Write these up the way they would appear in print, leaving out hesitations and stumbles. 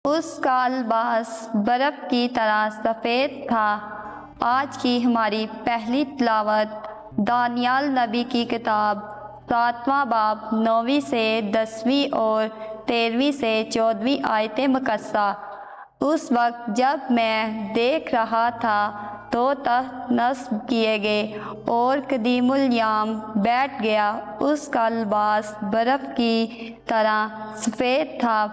اس کا لباس برف کی طرح سفید تھا۔ آج کی ہماری پہلی تلاوت دانیال نبی کی کتاب 7واں باب 9ویں سے 10ویں اور 13ویں سے 14ویں آیت مقدسہ۔ اس وقت جب میں دیکھ رہا تھا تو تخت نصب کیے گئے اور قدیم الیام بیٹھ گیا۔ اس کا لباس برف کی طرح سفید تھا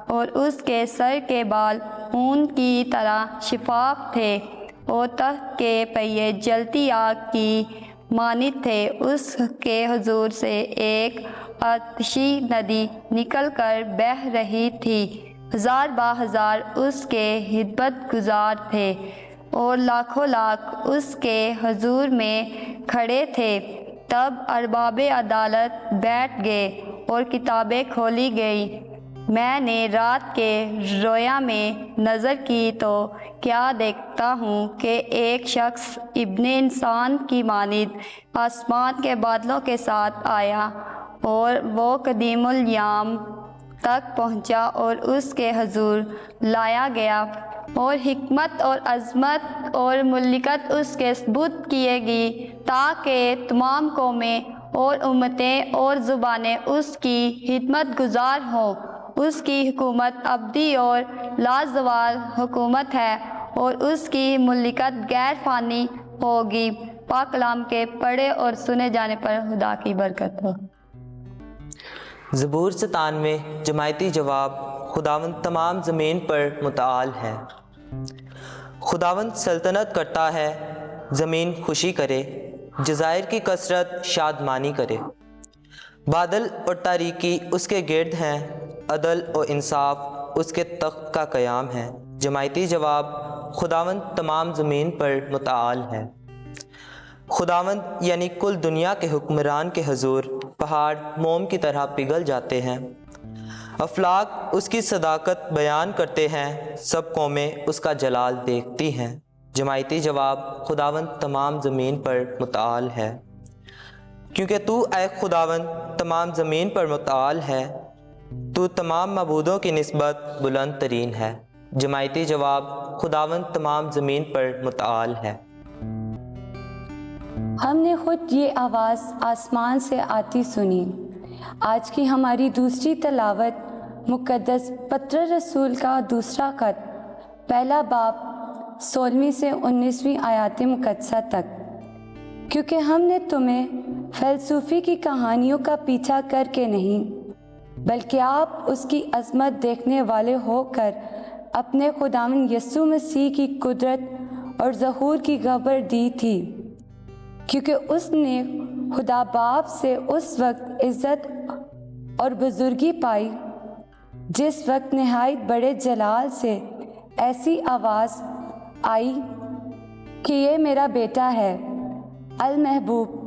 اور اس کے سر کے بال اون کی طرح شفاف تھے اور تخت کے پہیے جلتی آگ کی مانند تھے۔ اس کے حضور سے ایک آتشی ندی نکل کر بہہ رہی تھی۔ ہزار بہزار اس کے خدمت گزار تھے اور لاکھوں لاکھ اس کے حضور میں کھڑے تھے۔ تب ارباب عدالت بیٹھ گئے اور کتابیں کھولی گئی۔ میں نے رات کے رویا میں نظر کی تو کیا دیکھتا ہوں کہ ایک شخص ابن انسان کی مانند آسمان کے بادلوں کے ساتھ آیا، اور وہ قدیم الیام تک پہنچا اور اس کے حضور لایا گیا، اور حکمت اور عظمت اور ملکت اس کے سپرد کیے گی، تاکہ تمام قومیں اور امتیں اور زبانیں اس کی خدمت گزار ہوں۔ اس کی حکومت ابدی اور لازوال حکومت ہے، اور اس کی ملکت غیر فانی ہوگی۔ پاک کلام کے پڑھے اور سنے جانے پر خدا کی برکت ہو۔ زبور 97 جماعتی جواب۔ خداوند تمام زمین پر متعال ہے۔ خداوند سلطنت کرتا ہے، زمین خوشی کرے، جزائر کی کثرت شادمانی کرے۔ بادل اور تاریکی اس کے گرد ہیں، عدل و انصاف اس کے تخت کا قیام ہے۔ جماعتی جواب۔ خداوند تمام زمین پر متعال ہے۔ خداوند یعنی کل دنیا کے حکمران کے حضور پہاڑ موم کی طرح پگھل جاتے ہیں، افلاک اس کی صداقت بیان کرتے ہیں، سب قومیں اس کا جلال دیکھتی ہیں۔ جماعتی جواب۔ خداوند تمام زمین پر متعال ہے، کیونکہ تو اے خداوند تمام زمین پر متعال ہے، تو تمام معبودوں کی نسبت بلند ترین ہے۔ جماعتی جواب۔ خداوند تمام زمین پر متعال ہے۔ ہم نے خود یہ آواز آسمان سے آتی سنی۔ آج کی ہماری دوسری تلاوت مقدس پطرس رسول کا دوسرا خط، پہلا باب 16ویں سے 19ویں آیات مقدسہ تک۔ کیونکہ ہم نے تمہیں فلسفی کی کہانیوں کا پیچھا کر کے نہیں، بلکہ آپ اس کی عظمت دیکھنے والے ہو کر اپنے خداوند یسوع مسیح کی قدرت اور ظہور کی خبر دی تھی۔ کیونکہ اس نے خدا باپ سے اس وقت عزت اور بزرگی پائی جس وقت نہایت بڑے جلال سے ایسی آواز آئی کہ یہ میرا بیٹا ہے المحبوب،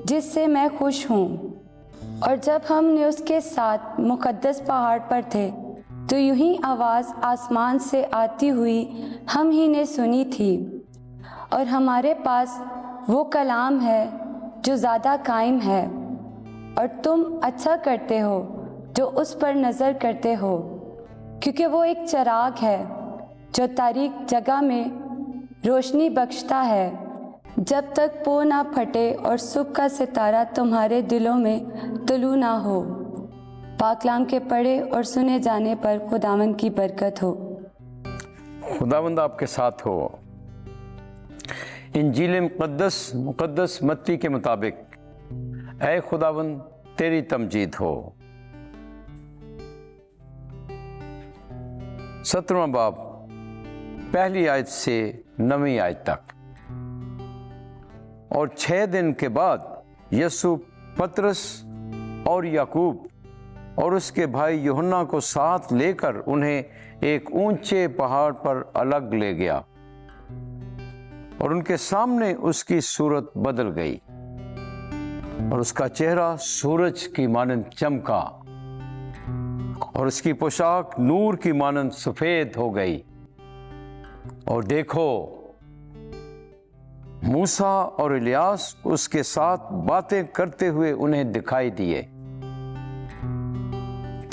جس سے میں خوش ہوں۔ اور جب ہم نے اس کے ساتھ مقدس پہاڑ پر تھے تو یوں ہی آواز آسمان سے آتی ہوئی ہم ہی نے سنی تھی، اور ہمارے پاس وہ کلام ہے جو زیادہ قائم ہے، اور تم اچھا کرتے ہو جو اس پر نظر کرتے ہو، کیونکہ وہ ایک چراغ ہے جو تاریک جگہ میں روشنی بخشتا ہے، جب تک پو نہ پھٹے اور صبح کا ستارہ تمہارے دلوں میں طلوع نہ ہو۔ پاک کلام کے پڑھے اور سنے جانے پر خداوند کی برکت ہو۔ خداوند آپ کے ساتھ ہو۔ انجیل مقدس متی کے مطابق اے خداوند تیری تمجید ہو۔ 17واں باب پہلی آیت سے 9ویں آیت تک۔ اور 6 دن کے بعد یسوع پطرس اور یعقوب اور اس کے بھائی یوحنا کو ساتھ لے کر انہیں ایک اونچے پہاڑ پر الگ لے گیا، اور ان کے سامنے اس کی صورت بدل گئی، اور اس کا چہرہ سورج کی مانند چمکا، اور اس کی پوشاک نور کی مانند سفید ہو گئی۔ اور دیکھو، موسیٰ اور الیاس اس کے ساتھ باتیں کرتے ہوئے انہیں دکھائی دیے۔